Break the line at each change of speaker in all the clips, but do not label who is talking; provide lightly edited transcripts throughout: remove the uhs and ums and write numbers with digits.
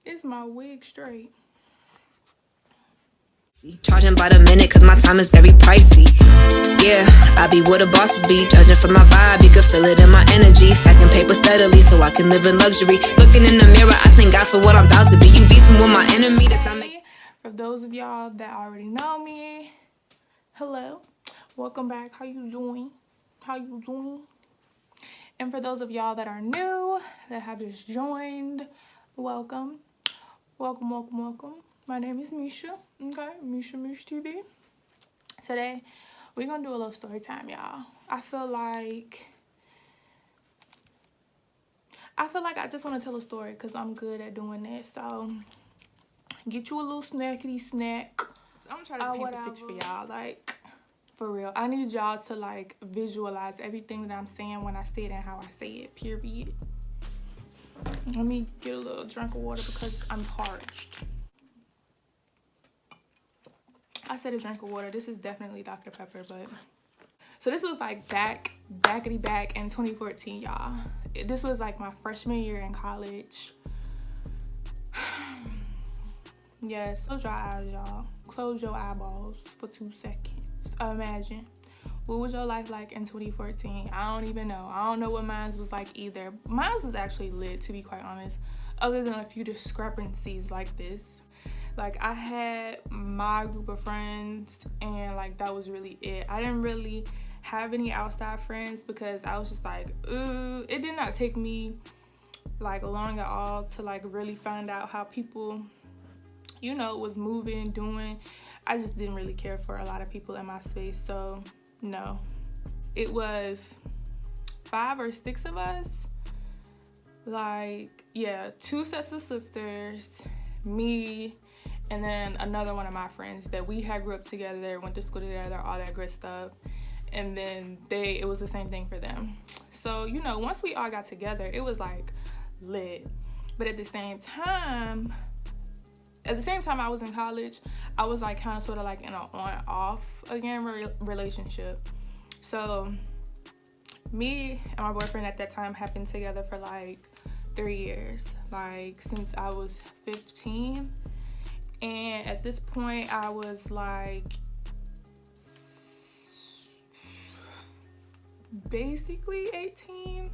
Is my wig straight?
Charging by the minute cause my time is very pricey. Yeah, I be where the bosses be. Judging from my vibe, you can feel it in my energy. Stacking paper steadily so I can live in luxury. Looking in the mirror, I thank God for what I'm about to be. You beefing with my enemy, that's not me.
For those of y'all that already know me, hello, welcome back. How you doing? How you doing? And for those of y'all that are new, that have just joined, welcome. Welcome, welcome, welcome. My name is Misha, okay? Misha TV. Today, we're gonna do a little story time, y'all. I feel like I just wanna tell a story because I'm good at doing that. So, get you a little snackety snack. I'm gonna try to paint this picture for y'all, like, for real. I need y'all to, like, visualize everything that I'm saying when I say it and how I say it, period. Let me get a little drink of water because I'm parched. I said a drink of water. This is definitely Dr. Pepper, but... So this was like back in 2014, y'all. This was like my freshman year in college. Yes, close your eyes, y'all. Close your eyeballs for 2 seconds. Imagine. What was your life like in 2014? I don't even know. I don't know what mine was like either. Mine was actually lit, to be quite honest, other than a few discrepancies like this. Like, I had my group of friends, and, like, that was really it. I didn't really have any outside friends because I was just like, it did not take me, like, long at all to, like, really find out how people, you know, was moving, doing. I just didn't really care for a lot of people in my space, so, no. It was 5 or 6 of us. Like, yeah, 2 sets of sisters, me, and then another one of my friends that we had grew up together, went to school together, all that good stuff. And then it was the same thing for them. So, you know, once we all got together, it was like lit. But at the same time I was in college, I was like kind of sort of like in an on-off again relationship. So me and my boyfriend at that time had been together for like 3 years, like since I was 15. And at this point, I was like basically 18.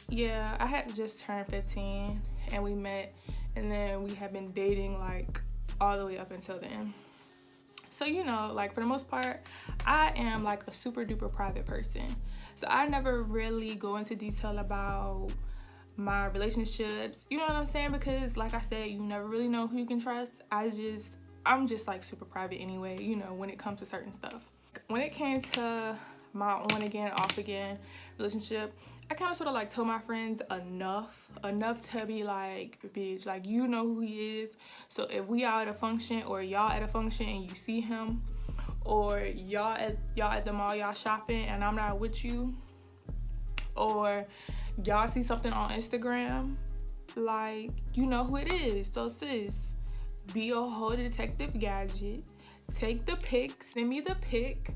Yeah, I had just turned 15 and we met, and then we had been dating like all the way up until then. So, you know, like for the most part, I am like a super duper private person. So I never really go into detail about my relationships, you know what I'm saying? Because like I said, you never really know who you can trust. I'm just like super private anyway, you know, when it comes to certain stuff. When it came to my on again, off again relationship, I kind of sort of like told my friends enough to be like, bitch, like, you know who he is. So if we are at a function or y'all at a function and you see him, or y'all at the mall, y'all shopping and I'm not with you, or y'all see something on Instagram, like, you know who it is. So sis, be a whole detective gadget, take the pic, send me the pic,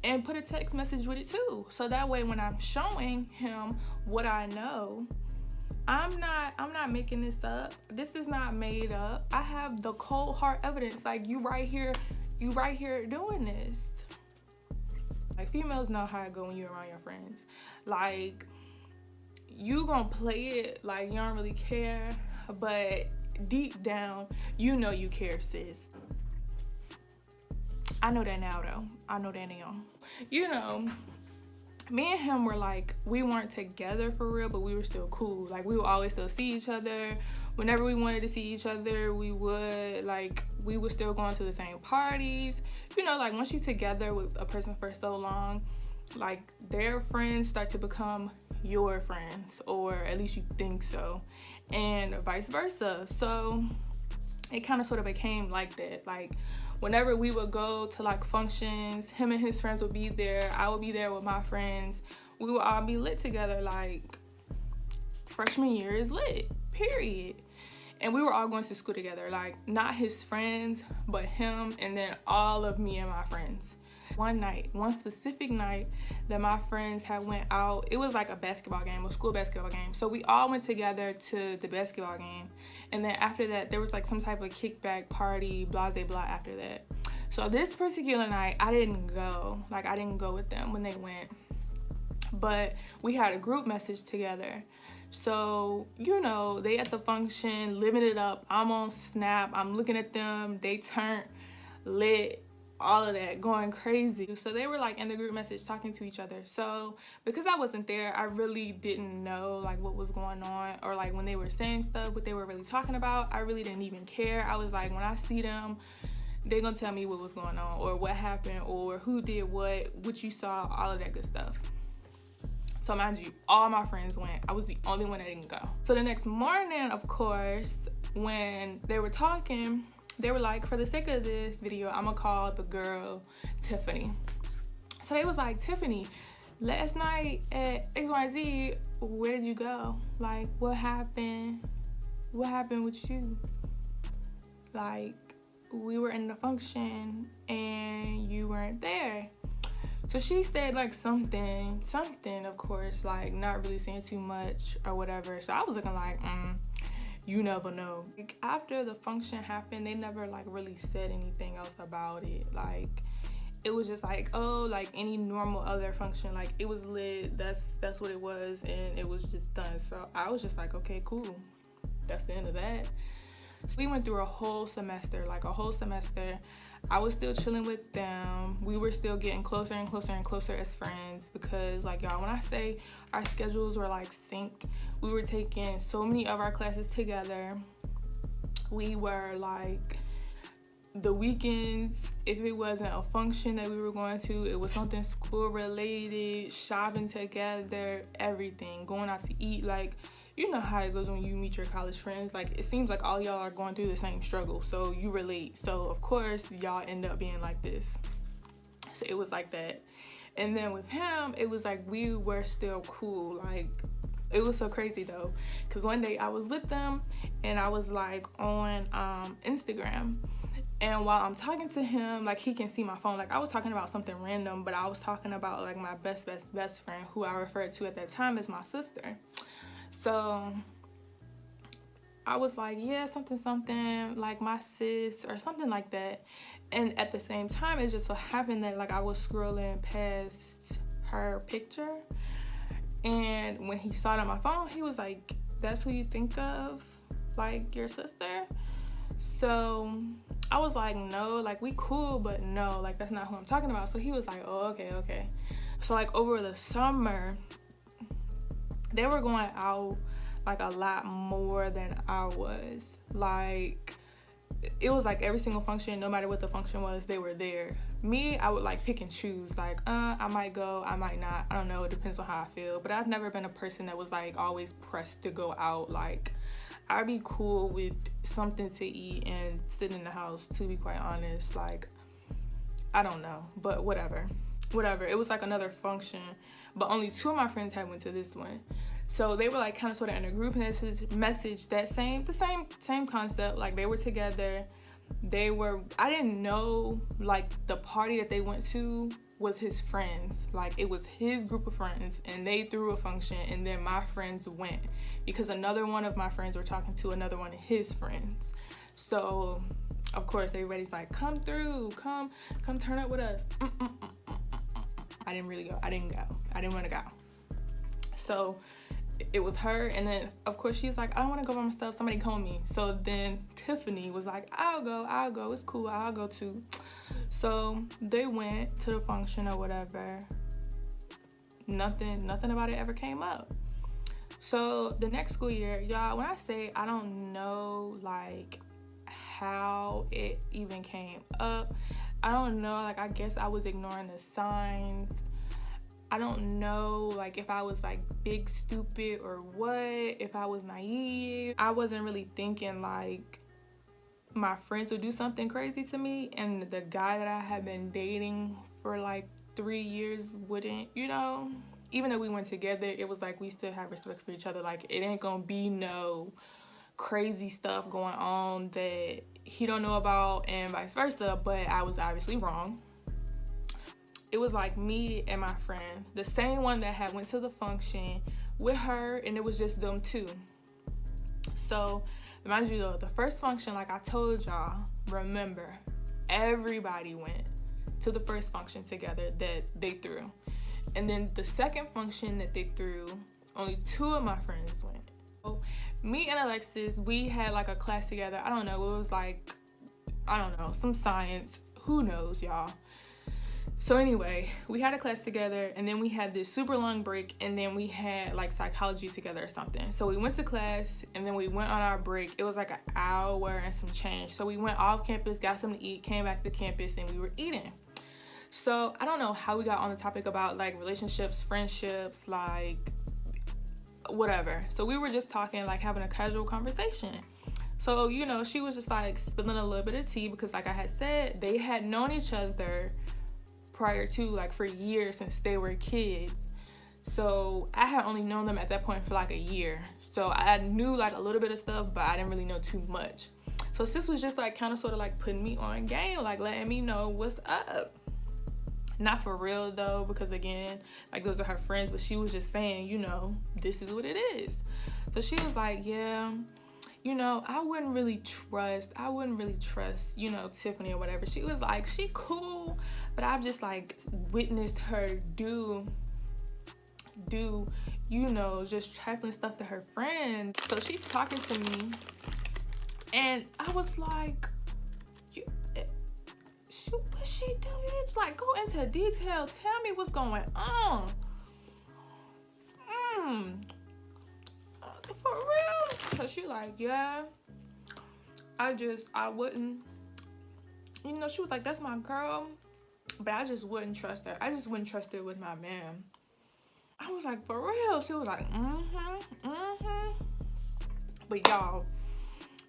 and put a text message with it too. So that way when I'm showing him what I know, I'm not making this up. This is not made up. I have the cold hard evidence. Like, you right here doing this. Like, females know how it go when you're around your friends. Like, you gonna play it like you don't really care, but deep down, you know you care, sis. I know that now, though. I know that now. You know, me and him were like, we weren't together for real, but we were still cool. Like, we would always still see each other. Whenever we wanted to see each other, we would still go to the same parties. You know, like, once you're together with a person for so long, like, their friends start to become your friends, or at least you think so, and vice versa. So it kind of sort of became like that. Like, whenever we would go to like functions, him and his friends would be there, I would be there with my friends, we would all be lit together. Like, freshman year is lit, period. And we were all going to school together, like, not his friends, but him, and then all of me and my friends. One specific night that my friends had went out, it was like a basketball game, a school basketball game. So we all went together to the basketball game. And then after that, there was like some type of kickback party, blah, blah, blah after that. So this particular night, I didn't go. Like, I didn't go with them when they went. But we had a group message together. So, you know, they at the function, living it up. I'm on Snap. I'm looking at them. They turned lit, all of that, going crazy. So they were like in the group message talking to each other. So because I wasn't there, I really didn't know like what was going on, or like when they were saying stuff, what they were really talking about. I really didn't even care. I was like, when I see them, they're gonna tell me what was going on, or what happened, or who did what you saw, all of that good stuff. So mind you, all my friends went. I was the only one that didn't go. So the next morning, of course, when they were talking, they were like, for the sake of this video, I'm gonna call the girl Tiffany. So they was like, Tiffany, last night at XYZ, where did you go? Like, what happened? What happened with you? Like, we were in the function and you weren't there. So she said like something, of course, like not really saying too much or whatever. So I was looking like, you never know. Like, after the function happened, they never like really said anything else about it. Like, it was just like, oh, like any normal other function, like it was lit, that's what it was, and it was just done. So I was just like, okay, cool, that's the end of that. So we went through a whole semester. I was still chilling with them. We were still getting closer and closer and closer as friends, because like, y'all, when I say our schedules were like synced, we were taking so many of our classes together. We were like, the weekends, if it wasn't a function that we were going to, it was something school related, shopping together, everything, going out to eat. Like, you know how it goes when you meet your college friends. Like, it seems like all y'all are going through the same struggle, so you relate. So of course y'all end up being like this. So it was like that. And then with him, it was like we were still cool. Like, it was so crazy though, because one day I was with them and I was like on Instagram, and while I'm talking to him, like he can see my phone. Like, I was talking about something random, but I was talking about like my best friend, who I referred to at that time as my sister. So I was like, yeah, something, like my sis or something like that. And at the same time, it just so happened that like I was scrolling past her picture, and when he saw it on my phone, he was like, that's who you think of, like your sister? So I was like, no, like we cool, but no, like that's not who I'm talking about. So he was like, oh, okay. So like over the summer, they were going out like a lot more than I was. Like, it was like every single function, no matter what the function was, they were there. Me, I would like pick and choose. Like, I might go, I might not. I don't know, it depends on how I feel. But I've never been a person that was like always pressed to go out. Like, I'd be cool with something to eat and sit in the house, to be quite honest. Like, I don't know, but whatever. It was like another function, but only 2 of my friends had went to this one. So they were like kind of sort of in a group message, the same concept. Like, they were together. I didn't know like the party that they went to was his friends. Like, it was his group of friends, and they threw a function, and then my friends went because another one of my friends were talking to another one of his friends. So of course everybody's like, come through, come turn up with us. I didn't really go. I didn't want to go. So it was her, and then of course she's like, I don't want to go by myself, somebody call me. So then Tiffany was like, I'll go, it's cool, I'll go too. So they went to the function or whatever. Nothing about it ever came up. So the next school year, y'all, when I say I don't know like how it even came up, I don't know, like I guess I was ignoring the signs. I don't know, like, if I was like big stupid or what, if I was naive. I wasn't really thinking like my friends would do something crazy to me, and the guy that I had been dating for like 3 years wouldn't, you know? Even though we went together, it was like we still have respect for each other. Like, it ain't gonna be no crazy stuff going on that he don't know about and vice versa, but I was obviously wrong. it was like me and my friend, the same one that had went to the function with her, and it was just them two. So mind you though, the first function, like I told y'all, remember, everybody went to the first function together that they threw. And then the second function that they threw, only 2 of my friends went. So me and Alexis, we had like a class together. I don't know, it was like, I don't know, some science, who knows, y'all. So anyway, we had a class together, and then we had this super long break, and then we had like psychology together or something. So we went to class, and then we went on our break. It was like an hour and some change. So we went off campus, got something to eat, came back to campus, and we were eating. So I don't know how we got on the topic about like relationships, friendships, like whatever. So we were just talking, like having a casual conversation. So, you know, she was just like spilling a little bit of tea because like I had said, they had known each other prior to, like, for years, since they were kids. So I had only known them at that point for like a year. So I knew like a little bit of stuff, but I didn't really know too much. So sis was just like kind of sort of like putting me on game, like letting me know what's up. Not for real though, because again, like those are her friends, but she was just saying, you know, this is what it is. So she was like, yeah, you know, I wouldn't really trust, you know, Tiffany or whatever. She was like, she cool, but I've just like witnessed her do, you know, just trifling stuff to her friends. So she's talking to me, and I was like, what she do, bitch? Like, go into detail. Tell me what's going on. For real? So she like, yeah, I wouldn't, you know, she was like, that's my girl, but I just wouldn't trust her. I just wouldn't trust her with my man. I was like, for real? She was like, But y'all,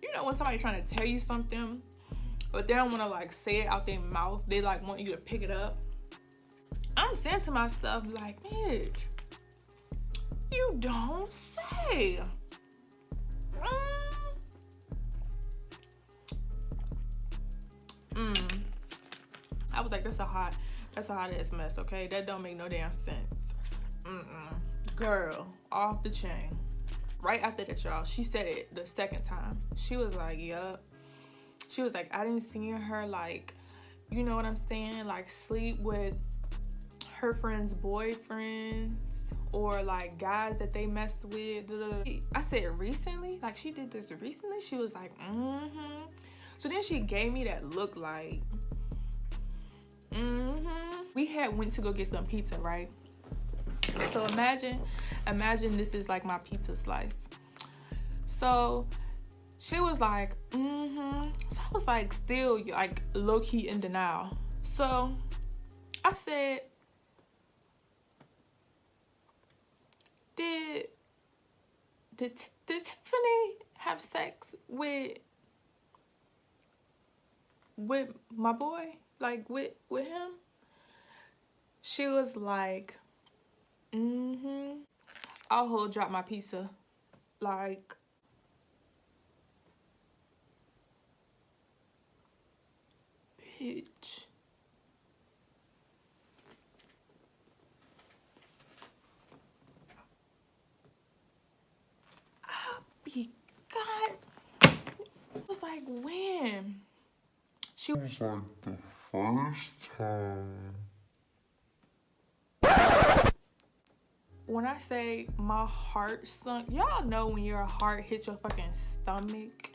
you know when somebody trying to tell you something, but they don't want to like say it out their mouth, they like want you to pick it up. I'm saying to myself like, bitch, you don't say. I was like, that's a hot ass mess, okay? That don't make no damn sense. Girl, off the chain. Right after that, y'all, she said it the second time. She was like, yup. She was like, I didn't see her, like, you know what I'm saying? Like, sleep with her friends' boyfriends or, like, guys that they messed with. I said, recently? Like, she did this recently? She was like, So then she gave me that look like, We had went to go get some pizza, right? So imagine this is like my pizza slice. So she was like, So I was like still like low-key in denial. So I said, did Tiffany have sex with my boy? Like with him? She was like, I'll hold drop my pizza. Like, bitch. I'll be God. It was like, when? She was like, the first time. When I say my heart sunk, y'all know when your heart hits your fucking stomach.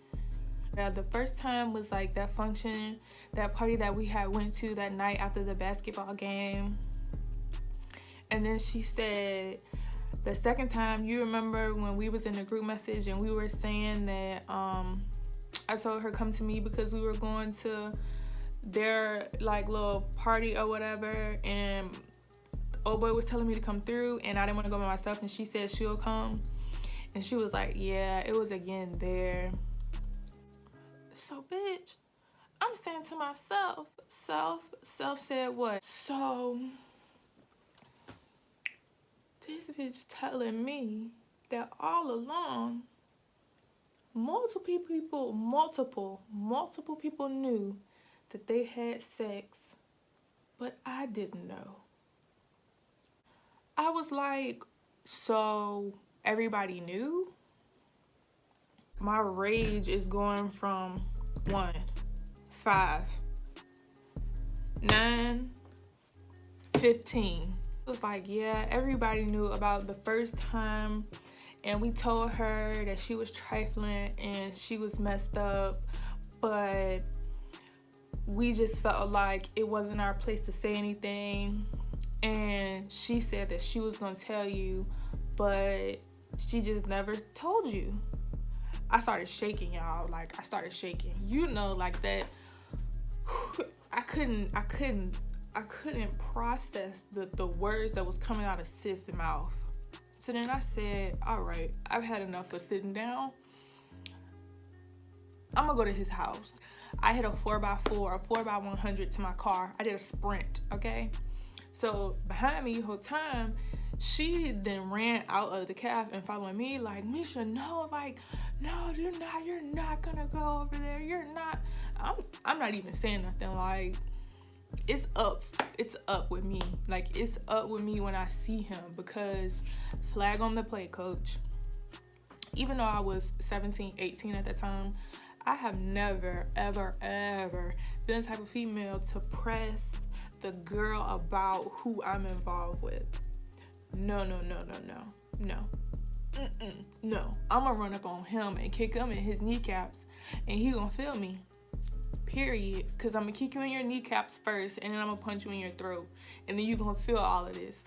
Yeah, the first time was like that function, that party that we had went to that night after the basketball game. And then she said, the second time, you remember when we was in the group message and we were saying that I told her come to me because we were going to their like little party or whatever, and old boy was telling me to come through and I didn't want to go by myself, and she said she'll come, and she was like, yeah, it was again there. So bitch, I'm saying to myself, self said what? So this bitch telling me that all along multiple people knew that they had sex but I didn't know. I was like, so everybody knew? My rage is going from 1, 5, 9, 15. It was like, yeah, everybody knew about the first time, and we told her that she was trifling and she was messed up, but we just felt like it wasn't our place to say anything. And she said that she was gonna tell you, but she just never told you. I started shaking, y'all. Like, I started shaking. You know, like that. I couldn't process the words that was coming out of sis' mouth. So then I said, all right, I've had enough of sitting down. I'm gonna go to his house. I hit a 4x4, a 4x100 to my car. I did a sprint, okay? So behind me the whole time, she then ran out of the cab and followed me like, Misha, no, like, no, you're not gonna go over there. You're not. I'm not even saying nothing. Like, it's up with me. Like, it's up with me when I see him, because flag on the play, coach. Even though I was 17, 18 at that time, I have never, ever, ever been the type of female to press the girl about who I'm involved with. No. No. I'm gonna run up on him and kick him in his kneecaps, and he gonna feel me. Period. Because I'm gonna kick you in your kneecaps first, and then I'm gonna punch you in your throat, and then you gonna feel all of this.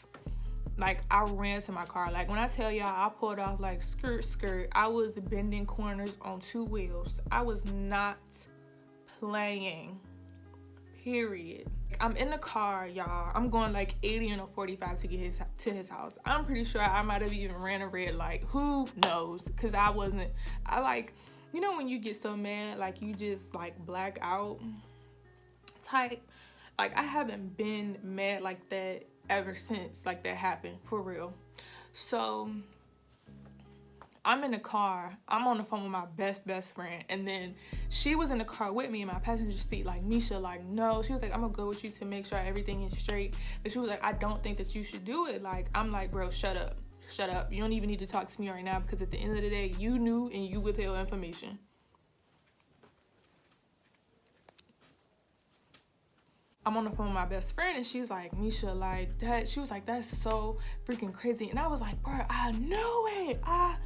Like, I ran to my car. Like, when I tell y'all, I pulled off like skirt. I was bending corners on 2 wheels. I was not playing. Period. I'm in the car, y'all. I'm going like 80 and a 45 to get to his house. I'm pretty sure I might have even ran a red light. Who knows? Because I like, you know when you get so mad, like you just like black out type? Like, I haven't been mad like that ever since like that happened, for real. So I'm in the car. I'm on the phone with my best friend, and then she was in the car with me in my passenger seat, like, Misha, like, no. She was like, I'm gonna go with you to make sure everything is straight. But she was like, I don't think that you should do it. Like, I'm like, bro, shut up. You don't even need to talk to me right now, because at the end of the day, you knew and you withheld information. I'm on the phone with my best friend, and she's like, Misha, like that. She was like, that's so freaking crazy. And I was like, bro, I knew it. I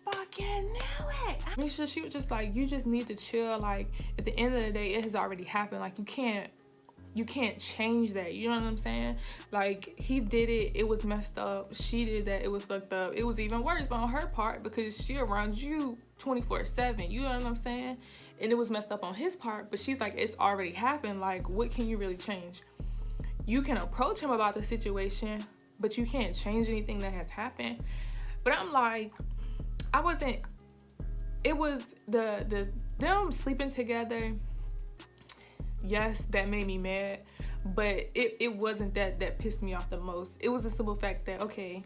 fucking knew it. Misha, she was just like, you just need to chill. Like, at the end of the day, it has already happened. Like, you can't change that. You know what I'm saying? Like, he did it. It was messed up. She did that. It was fucked up. It was even worse on her part, because she around you 24/7. You know what I'm saying? And it was messed up on his part, but she's like, it's already happened. Like, what can you really change? You can approach him about the situation, but you can't change anything that has happened. But I'm like, it was them sleeping together. Yes, that made me mad, but it wasn't that pissed me off the most. It was the simple fact that, okay,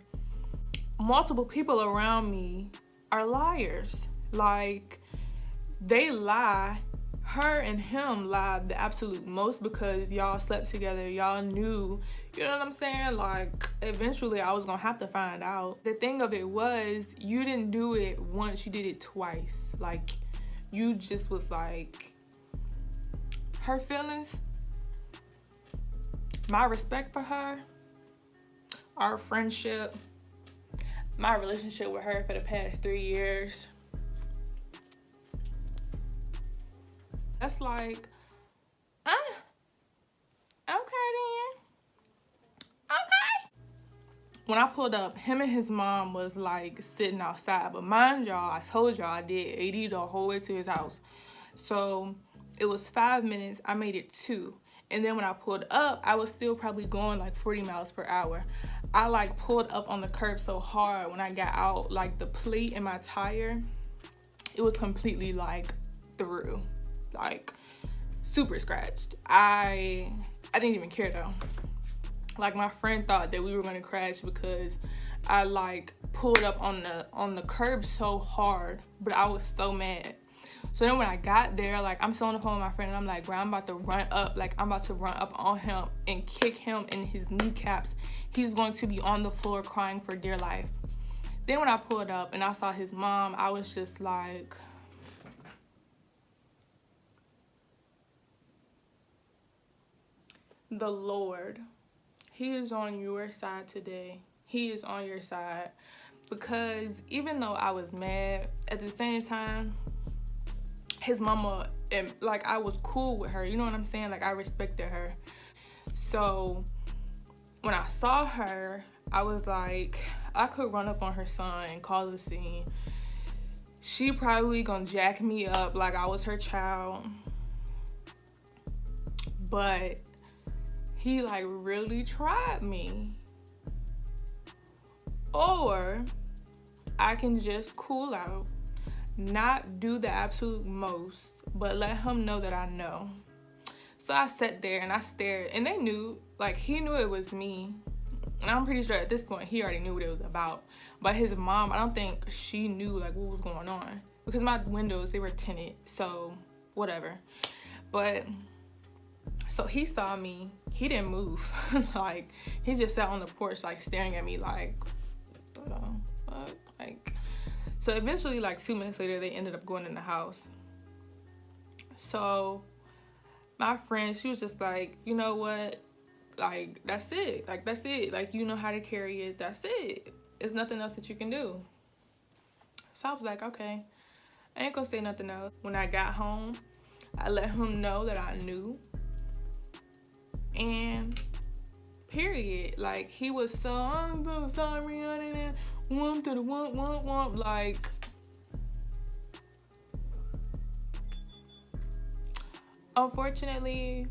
multiple people around me are liars. Like, they lie. Her and him lied the absolute most, because y'all slept together. Y'all knew. You know what I'm saying? Like, eventually I was gonna have to find out. The thing of it was, you didn't do it once, you did it twice. Like, you just was like, her feelings, my respect for her, our friendship, my relationship with her for the past 3 years. That's like, okay then. Okay. When I pulled up, him and his mom was like sitting outside. But mind y'all, I told y'all I did 80 the whole way to his house. So it was 5 minutes. I made it 2. And then when I pulled up, I was still probably going like 40 miles per hour. I like pulled up on the curb so hard when I got out, like the plate in my tire, it was completely like through. Like, super scratched. I didn't even care though. Like, my friend thought that we were gonna crash because I like pulled up on the curb so hard, but I was so mad. So then when I got there, like, I'm still on the phone with my friend, and I'm like, bro, I'm about to run up on him and kick him in his kneecaps. He's going to be on the floor crying for dear life. Then when I pulled up and I saw his mom, I was just like, the Lord, he is on your side today. He is on your side. Because even though I was mad, at the same time, his mama, and like, I was cool with her, you know what I'm saying? Like, I respected her. So when I saw her, I was like, I could run up on her son and cause a scene. She probably gonna jack me up like I was her child. But he like really tried me. Or I can just cool out, not do the absolute most, but let him know that I know. So I sat there and I stared, and they knew, like, he knew it was me. And I'm pretty sure at this point he already knew what it was about. But his mom, I don't think she knew like what was going on, because my windows, they were tinted, so whatever. But so he saw me, he didn't move. Like, he just sat on the porch like staring at me like, what the fuck? Like, so eventually, like 2 minutes later, they ended up going in the house. So my friend, she was just like, you know what? Like, that's it. Like, that's it. Like, you know how to carry it. That's it. There's nothing else that you can do. So I was like, okay, I ain't gonna say nothing else. When I got home, I let him know that I knew. And period. Like, he was so, I'm so sorry, honey. Whoomp to the whoomp, whoomp, whoomp. Like, unfortunately,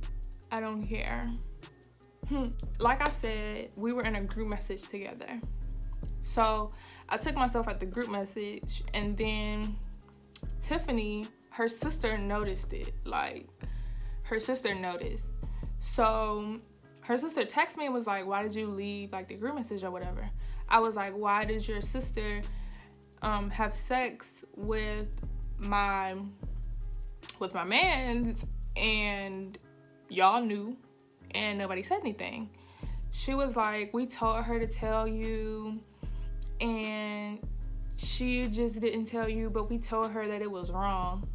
I don't care. Like I said, we were in a group message together. So I took myself out the group message, and then Tiffany, her sister, noticed it. Like, her sister noticed. So her sister texted me and was like, why did you leave like the group message or whatever? I was like, why did your sister have sex with my mans and y'all knew and nobody said anything? She was like, we told her to tell you and she just didn't tell you, but we told her that it was wrong.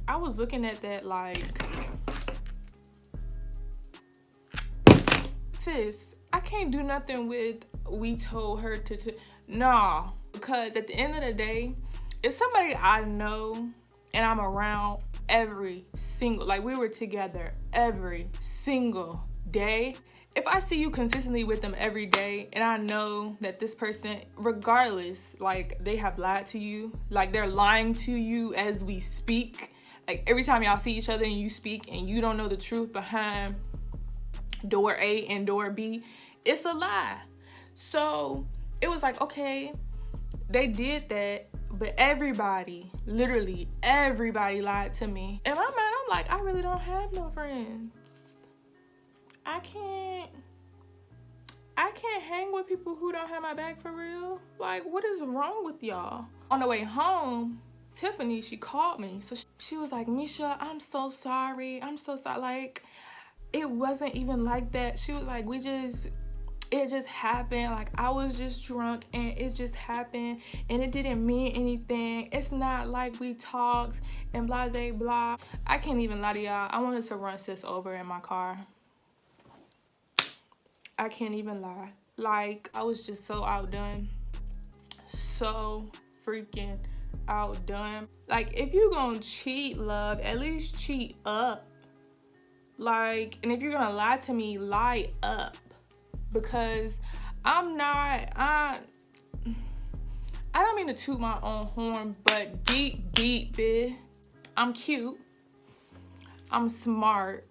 I was looking at that like, sis, I can't do nothing with we told her to nah. Because at the end of the day, if somebody I know and I'm around every single, like we were together every single day, if I see you consistently with them every day and I know that this person, regardless, like they have lied to you, like they're lying to you as we speak, like every time y'all see each other and you speak and you don't know the truth behind door A and door B, it's a lie. So it was like, okay, they did that, but everybody, literally everybody lied to me. In my mind, I'm like, I really don't have no friends. I can't hang with people who don't have my back for real. Like, what is wrong with y'all? On the way home, Tiffany, she called me. So she was like, Misha, I'm so sorry. I'm so sorry. Like, it wasn't even like that. She was like, it just happened. Like, I was just drunk and it just happened and it didn't mean anything. It's not like we talked and blah, blah, blah. I can't even lie to y'all. I wanted to run sis over in my car. I can't even lie. Like, I was just so outdone. So freaking outdone. Like, if you gonna cheat, love, at least cheat up. Like, and if you're gonna lie to me, lie up. Because I don't mean to toot my own horn, but deep, bitch, I'm cute. I'm smart.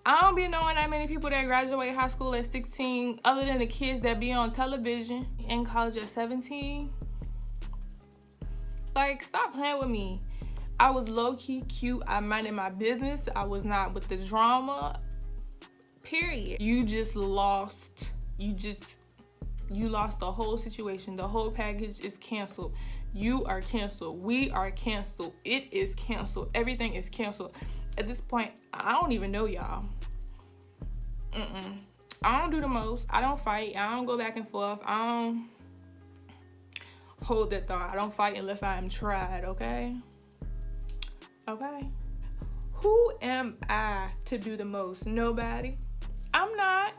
I don't be knowing that many people that graduate high school at 16, other than the kids that be on television in college at 17. Like, stop playing with me. I was low-key cute. I minded my business. I was not with the drama. Period. You just lost. You You lost the whole situation. The whole package is canceled. You are canceled. We are canceled. It is canceled. Everything is canceled. At this point, I don't even know y'all. I don't do the most. I don't fight. I don't go back and forth. I don't hold that thought. I don't fight unless I am tried, okay? Okay? Who am I to do the most? Nobody. I'm not.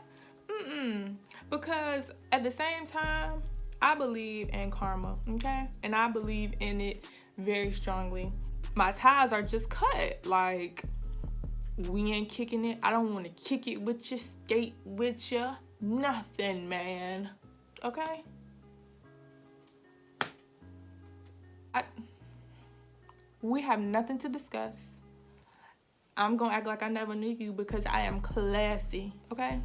Because at the same time, I believe in karma, okay? And I believe in it very strongly. My ties are just cut. Like, we ain't kicking it. I don't want to kick it with you, skate with you. Nothing, man. Okay? We have nothing to discuss. I'm gonna act like I never knew you because I am classy, okay?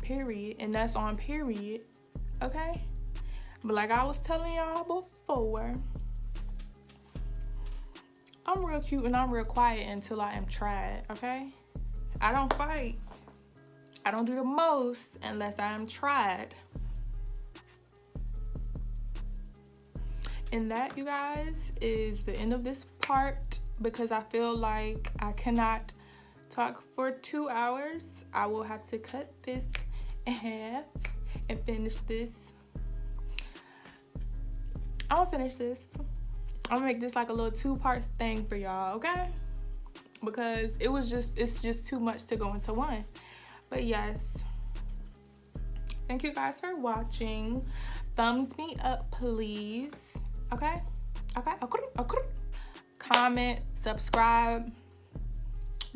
Period. And that's on period, okay? But like I was telling y'all before, I'm real cute and I'm real quiet until I am tried, okay? I don't fight. I don't do the most unless I am tried. And that, you guys, is the end of this part because I feel like I cannot talk for 2 hours. I will have to cut this in half and finish this. I'm gonna finish this. I'm gonna make this like a little 2-part thing for y'all, okay? Because it's just too much to go into one. But yes, thank you guys for watching. Thumbs me up, please. Okay? Comment, subscribe,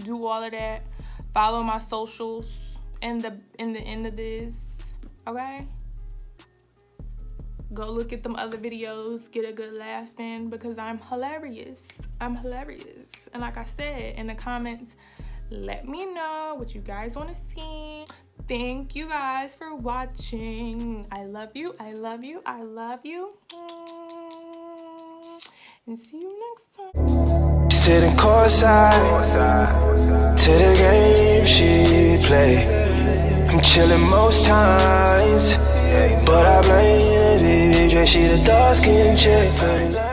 do all of that. Follow my socials in the end of this. Okay? Go look at them other videos, get a good laugh in because I'm hilarious. I'm hilarious. And like I said in the comments, let me know what you guys want to see. Thank you guys for watching. I love you. I love you. I love you. And see you next time.
Sitting courtside to the game she play. I'm chilling most times, but I blame the DJ. She the dark skin chick.